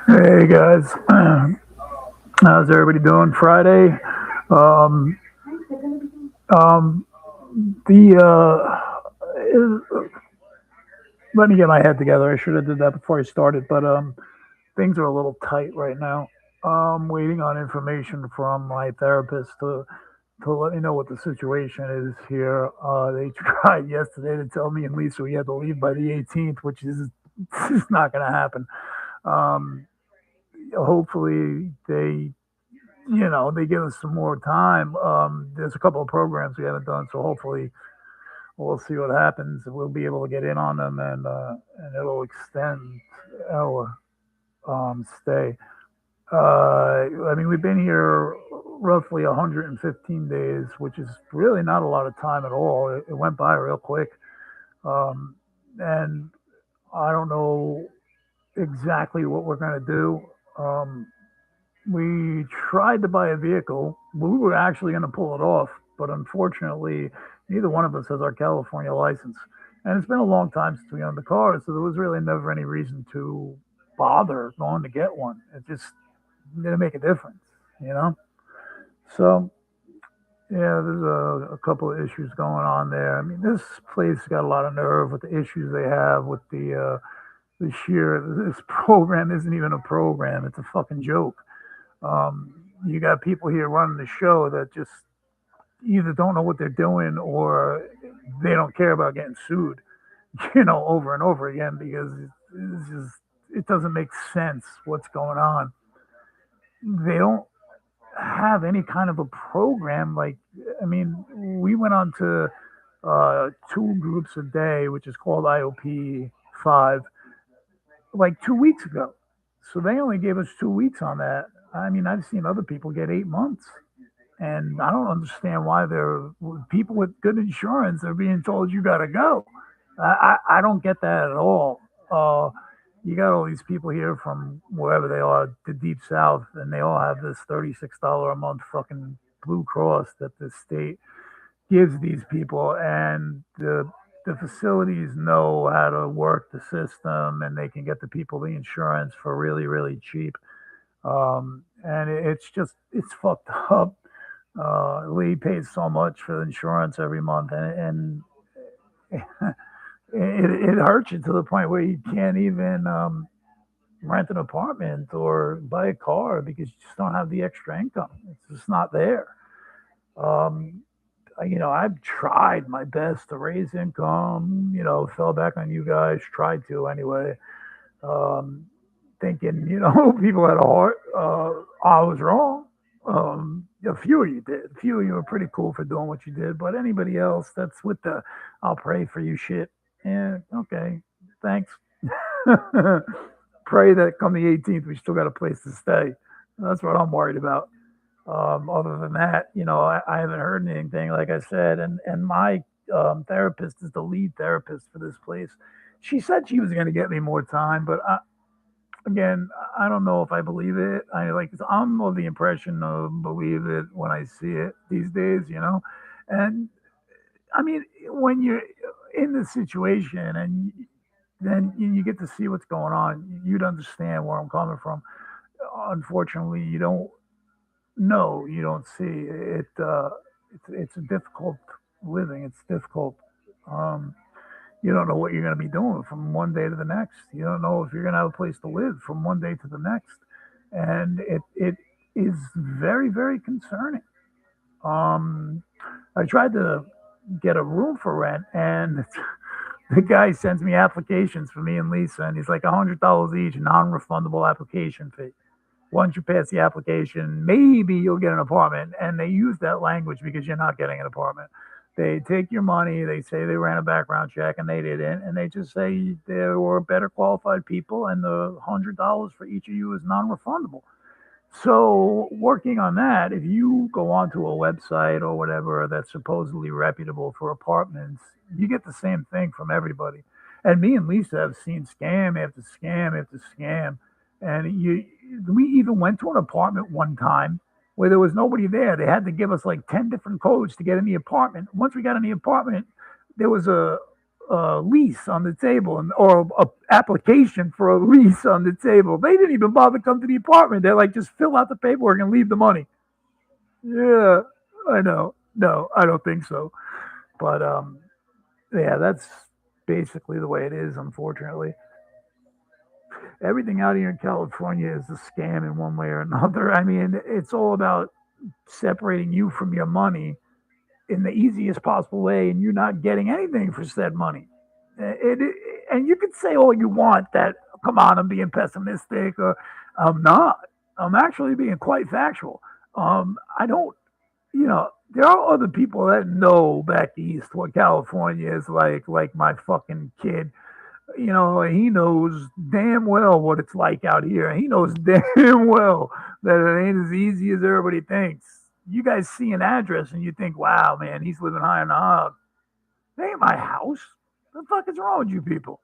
Hey guys, how's everybody doing? Friday. Um, um, the Let me get my head together. I should have did that before I started, but things are a little tight right now. Waiting on information from my therapist to let me know what the situation is here. They tried yesterday to tell me and Lisa we had to leave by the 18th, which is just not going to happen. Um, Hopefully they give us some more time. There's a couple of programs we haven't done, so hopefully we'll see what happens. We'll be able to get in on them, and it'll extend our stay. I mean, we've been here roughly 115 days, which is really not a lot of time at all. It went by real quick, um, and I don't know exactly what we're going to do. Um, We tried to buy a vehicle. We were actually going to pull it off, but unfortunately, neither one of us has our California license. And it's been a long time since we owned the car, so there was really never any reason to bother going to get one. It just didn't make a difference, you know? So, yeah, there's a couple of issues going on there. I mean, this place got a lot of nerve with the issues they have with the sheer, this program isn't even a program, it's a fucking joke. You got people here running the show that just either don't know what they're doing or they don't care about getting sued, over and over again because it's just it doesn't make sense what's going on. They don't have any kind of a program. Like, I mean, we went on to two groups a day, which is called IOP 5, like 2 weeks ago. So they only gave us 2 weeks on that. I mean, I've seen other people get 8 months. And I don't understand why they're people with good insurance are being told you got to go. I don't get that at all. You got all these people here from wherever they are, the deep south, and they all have this $36 a month fucking Blue Cross that the state gives these people, and the facilities know how to work the system, and they can get the people the insurance for really really cheap. And it's just it's fucked up. Lee pays so much for the insurance every month, and it hurts you to the point where you can't even rent an apartment or buy a car because you just don't have the extra income. It's just not there. Um, I've tried my best to raise income. Fell back on you guys. Tried to anyway. Um, Thinking, people had a heart. I was wrong. A few of you did. A few of you were pretty cool for doing what you did, but anybody else that's with the "I'll pray for you" shit, yeah, okay, thanks. Pray that come the 18th, we still got a place to stay. That's what I'm worried about. Other than that, I haven't heard anything, like I said, and my therapist is the lead therapist for this place. She said she was going to get me more time, but again, I don't know if I believe it. I'm of the impression of believe it when I see it these days. And I mean, when you're in this situation and then you get to see what's going on, you'd understand where I'm coming from. Unfortunately, you don't know, you don't see it. It's a difficult living. It's difficult. Um, you don't know what you're going to be doing from one day to the next. You don't know if you're going to have a place to live from one day to the next, and it is very very concerning. Um, I tried to get a room for rent, and the guy sends me applications for me and Lisa, and he's like $100 each, non-refundable application fee. Once you pass the application, maybe you'll get an apartment. And they use that language because you're not getting an apartment. They take your money, they say they ran a background check and they didn't, and they just say there were better qualified people and the $100 for each of you is non refundable. So, working on that, if you go onto a website or whatever that's supposedly reputable for apartments, you get the same thing from everybody. And me and Lisa have seen scam after scam after scam. And we even went to an apartment one time where there was nobody there. They had to give us like 10 different codes to get in the apartment. Once we got in the apartment, there was a lease on the table and or a application for a lease on the table. They didn't even bother to come to the apartment. They're like, just fill out the paperwork and leave the money. Yeah, I know. No, I don't think so. But yeah, that's basically the way it is. Unfortunately, everything out here in California is a scam in one way or another. I mean, it's all about separating you from your money in the easiest possible way, and you're not getting anything for said money. And you can say all you want that, come on, I'm being pessimistic, or I'm not. I'm actually being quite factual. I don't, there are other people that know back east what California is like my fucking kid. He knows damn well what it's like out here. He knows damn well that it ain't as easy as everybody thinks. You guys see an address and you think, wow, man, he's living high on the hog. That ain't my house. What the fuck is wrong with you people?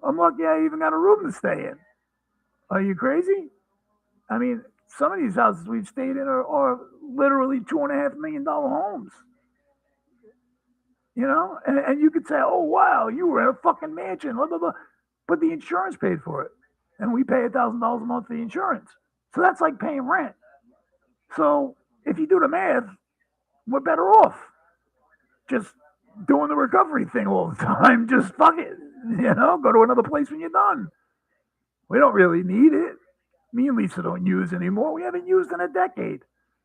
I'm lucky I even got a room to stay in. Are you crazy? I mean, some of these houses we've stayed in are literally $2.5 million homes. And you could say, oh wow, you were in a fucking mansion, blah blah blah, but the insurance paid for it, and we pay $1,000 a month for the insurance, so that's like paying rent. So if you do the math, we're better off just doing the recovery thing all the time. Just fuck it, go to another place when you're done. We don't really need it. Me and Lisa don't use anymore. We haven't used in a decade.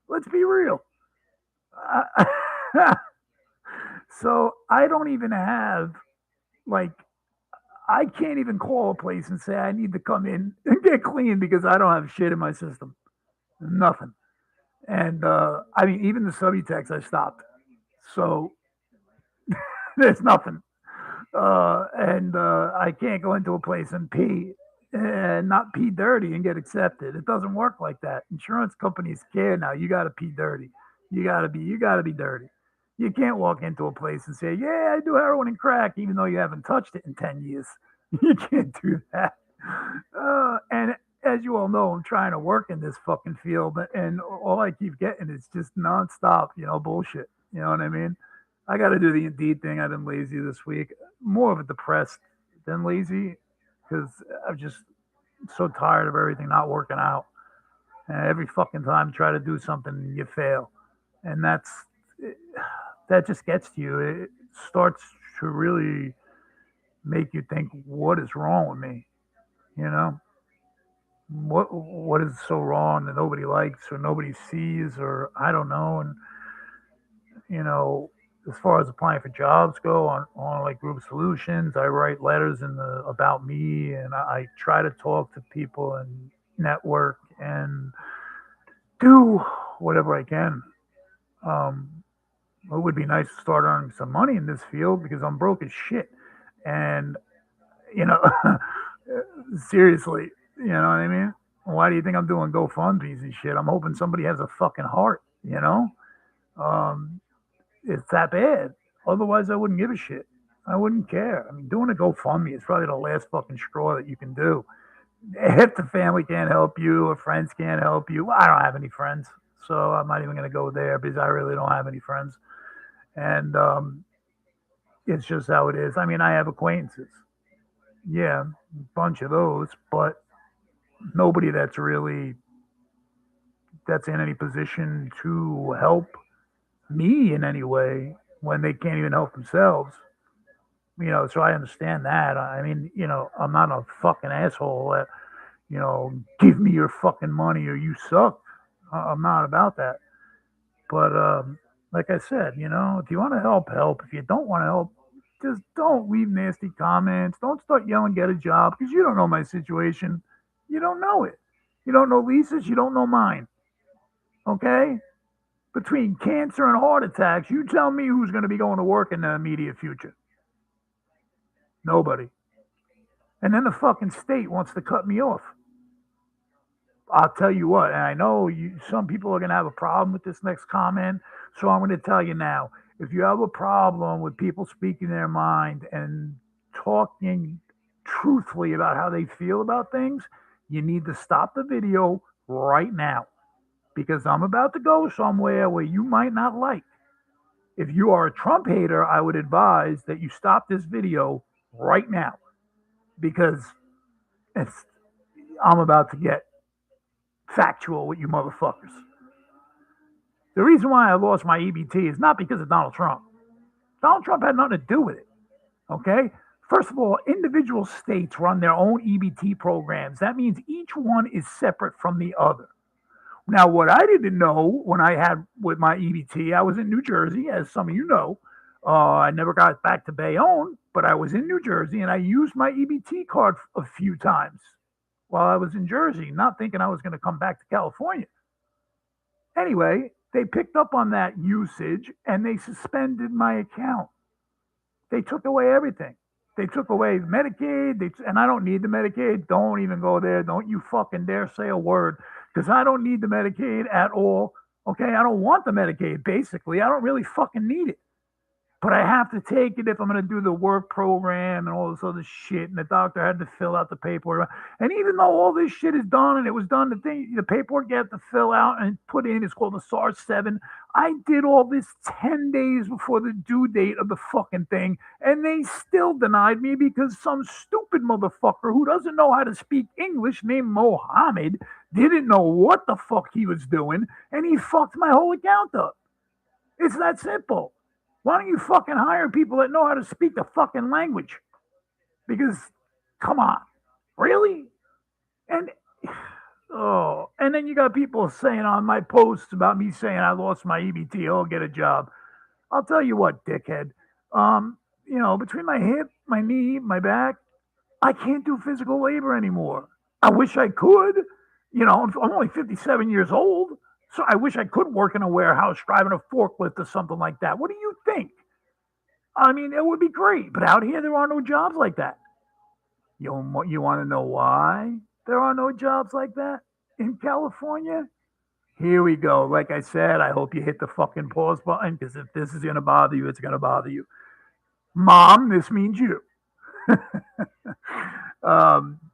Let's be real. So I don't even have, like, I can't even call a place and say I need to come in and get clean because I don't have shit in my system. Nothing. And I mean, even the Subutex I stopped. So there's nothing. And I can't go into a place and pee and not pee dirty and get accepted. It doesn't work like that. Insurance companies care now. You got to pee dirty. You got to be dirty. You can't walk into a place and say, "Yeah, I do heroin and crack," even though you haven't touched it in 10 years. You can't do that. And as you all know, I'm trying to work in this fucking field, and all I keep getting is just nonstop, bullshit. You know what I mean? I got to do the Indeed thing. I've been lazy this week, more of a depressed than lazy, because I'm just so tired of everything not working out. And every fucking time you try to do something, you fail, and that just gets to you. It starts to really make you think, what is wrong with me? You know, what is so wrong that nobody likes or nobody sees, or I don't know. And you know, as far as applying for jobs go on like Group Solutions, I write letters in the about me, and I try to talk to people and network and do whatever I can. Um, it would be nice to start earning some money in this field because I'm broke as shit, and you know, seriously, you know what I mean? Why do you think I'm doing GoFundMe's and shit? I'm hoping somebody has a fucking heart, you know? Um, it's that bad. Otherwise, I wouldn't give a shit. I wouldn't care. I mean, doing a GoFundMe is probably the last fucking straw that you can do. If the family can't help you or friends can't help you, well, I don't have any friends, so I'm not even going to go there because I really don't have any friends. And it's just how it is. I mean, I have acquaintances. Yeah, a bunch of those, but nobody that's in any position to help me in any way when they can't even help themselves. So I understand that. I mean, I'm not a fucking asshole that, give me your fucking money or you suck. I'm not about that. But like I said, if you want to help, help. If you don't want to help, just don't leave nasty comments. Don't start yelling, get a job, because you don't know my situation. You don't know it. You don't know Lisa's. You don't know mine. Okay? Between cancer and heart attacks, you tell me who's going to be going to work in the immediate future. Nobody. And then the fucking state wants to cut me off. I'll tell you what, and I know some people are going to have a problem with this next comment, so I'm going to tell you now. If you have a problem with people speaking their mind and talking truthfully about how they feel about things, you need to stop the video right now because I'm about to go somewhere where you might not like. If you are a Trump hater, I would advise that you stop this video right now because it's, I'm about to get factual with you motherfuckers. The reason why I lost my EBT is not because of Donald Trump. Donald Trump had nothing to do with it. Okay? First of all, individual states run their own EBT programs. That means each one is separate from the other. Now, what I didn't know when I had with my EBT, I was in New Jersey, as some of you know. I never got back to Bayonne, but I was in New Jersey and I used my EBT card a few times while I was in Jersey, not thinking I was going to come back to California. Anyway, they picked up on that usage and they suspended my account. They took away everything. They took away Medicaid, and I don't need the Medicaid. Don't even go there. Don't you fucking dare say a word because I don't need the Medicaid at all. Okay, I don't want the Medicaid, basically. I don't really fucking need it. But I have to take it if I'm going to do the work program and all this other shit. And the doctor had to fill out the paperwork. And even though all this shit is done and it was done, the paperwork you have to fill out and put in is called the SARS 7. I did all this 10 days before the due date of the fucking thing. And they still denied me because some stupid motherfucker who doesn't know how to speak English named Mohammed didn't know what the fuck he was doing. And he fucked my whole account up. It's that simple. Why don't you fucking hire people that know how to speak the fucking language? Because, come on, really? And and then you got people saying on my posts about me saying I lost my EBT, I'll get a job. I'll tell you what, dickhead. Between my hip, my knee, my back, I can't do physical labor anymore. I wish I could. I'm only 57 years old. So I wish I could work in a warehouse driving a forklift or something like that. What do you think? I mean, it would be great. But out here, there are no jobs like that. You want to know why there are no jobs like that in California? Here we go. Like I said, I hope you hit the fucking pause button because if this is going to bother you, it's going to bother you. Mom, this means you.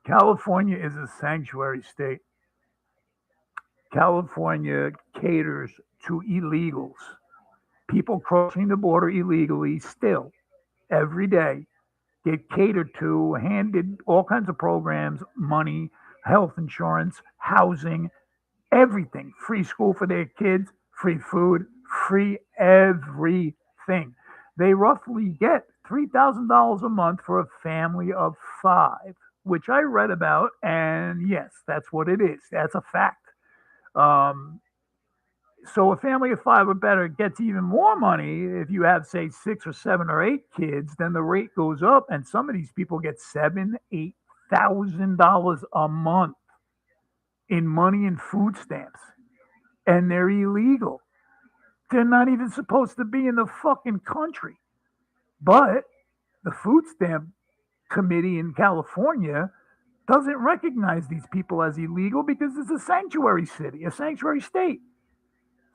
California is a sanctuary state. California caters to illegals. People crossing the border illegally still, every day, get catered to, handed all kinds of programs, money, health insurance, housing, everything. Free school for their kids, free food, free everything. They roughly get $3,000 a month for a family of 5, which I read about, and yes, that's what it is. That's a fact. So a family of 5 or better gets even more money if you have, say, 6 or 7 or 8 kids. Then the rate goes up, and some of these people get $7,000-8,000 a month in money and food stamps, and they're illegal. They're not even supposed to be in the fucking country. But the food stamp committee in California doesn't recognize these people as illegal because it's a sanctuary city, a sanctuary state.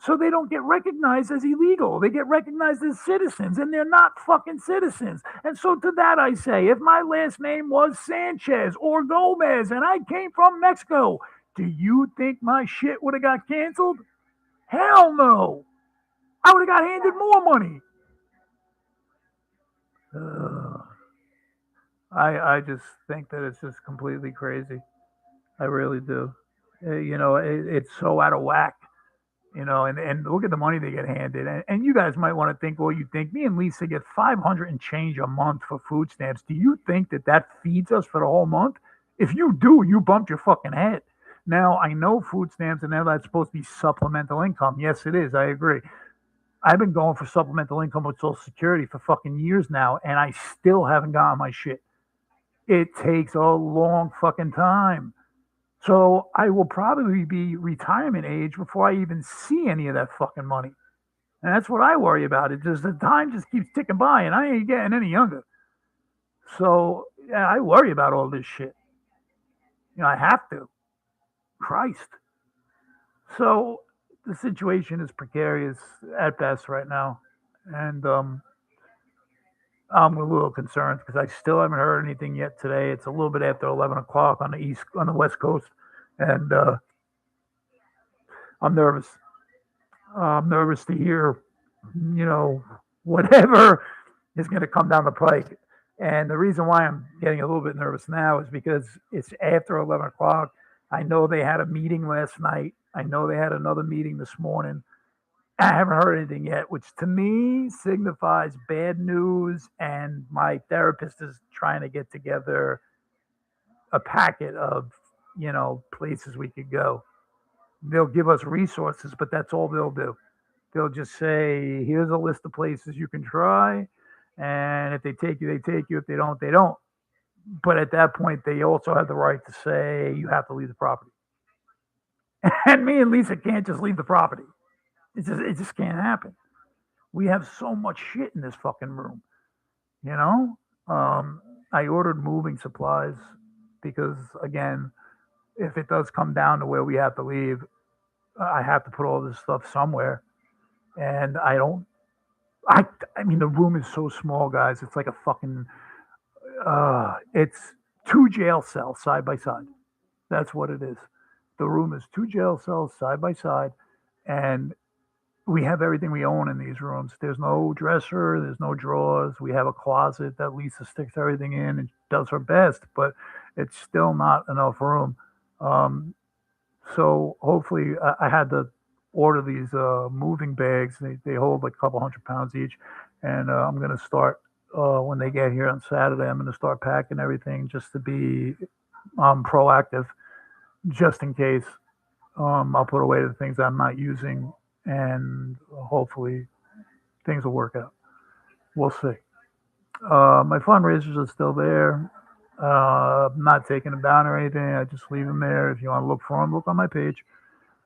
So they don't get recognized as illegal. They get recognized as citizens, and they're not fucking citizens. And so to that I say, if my last name was Sanchez or Gomez and I came from Mexico, do you think my shit would have got canceled? Hell no. I would have got handed more money. I just think that it's just completely crazy. I really do. It's so out of whack. And look at the money they get handed. And you guys might want to think, well, you think me and Lisa get 500 and change a month for food stamps. Do you think that feeds us for the whole month? If you do, you bumped your fucking head. Now, I know food stamps and that's supposed to be supplemental income. Yes, it is. I agree. I've been going for supplemental income with Social Security for fucking years now, and I still haven't gotten my shit. It takes a long fucking time. So I will probably be retirement age before I even see any of that fucking money. And that's what I worry about. It just the time just keeps ticking by and I ain't getting any younger. So yeah, I worry about all this shit. I have to. Christ. So the situation is precarious at best right now. And I'm a little concerned because I still haven't heard anything yet today. It's a little bit after 11 o'clock on the West Coast, and I'm nervous. I'm nervous to hear you know, whatever is going to come down the pike. And the reason why I'm getting a little bit nervous now is because it's after 11 o'clock. I know they had a meeting last night. I know they had another meeting this morning. I haven't heard anything yet, which to me signifies bad news. And my therapist is trying to get together a packet of, places we could go. They'll give us resources, but that's all they'll do. They'll just say, here's a list of places you can try. And if they take you, they take you. If they don't, they don't. But at that point, they also have the right to say, you have to leave the property. And me and Lisa can't just leave the property. It just can't happen. We have so much shit in this fucking room, you know? Um, I ordered moving supplies because, again, if it does come down to where we have to leave, I have to put all this stuff somewhere. And I don't I I mean the room is so small, guys. It's like a fucking it's two jail cells side by side. That's what it is. The room is two jail cells side by side, and we have everything we own in these rooms. There's no dresser, there's no drawers. We have a closet that Lisa sticks everything in and does her best, but it's still not enough room. Um, so hopefully, I had to order these moving bags. They hold like a couple 100 pounds each, and I'm gonna start when they get here on Saturday. I'm gonna start packing everything just to be proactive, just in case. I'll put away the things I'm not using, and hopefully things will work out. We'll see. My fundraisers are still there. I'm not taking them down or anything. I just leave them there. If you want to look for them, look on my page.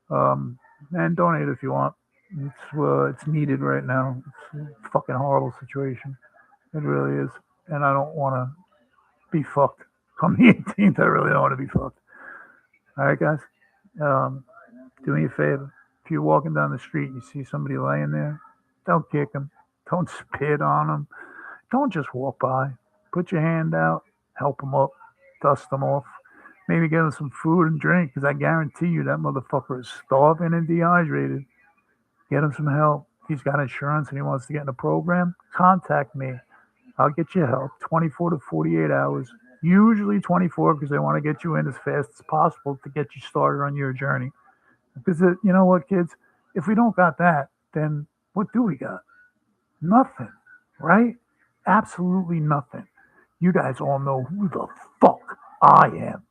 Um, and donate if you want. It's needed right now. It's a fucking horrible situation. It really is. And I don't want to be fucked. Come the 18th, I really don't want to be fucked. All right, guys. Um, do me a favor. If you're walking down the street and you see somebody laying there, don't kick them. Don't spit on them. Don't just walk by. Put your hand out, help them up, dust them off. Maybe get them some food and drink, because I guarantee you that motherfucker is starving and dehydrated. Get him some help. He's got insurance and he wants to get in the program. Contact me. I'll get you help. 24 to 48 hours. Usually 24, because they want to get you in as fast as possible to get you started on your journey. Because you know what, kids? If we don't got that, then what do we got? Nothing, right? Absolutely nothing. You guys all know who the fuck I am.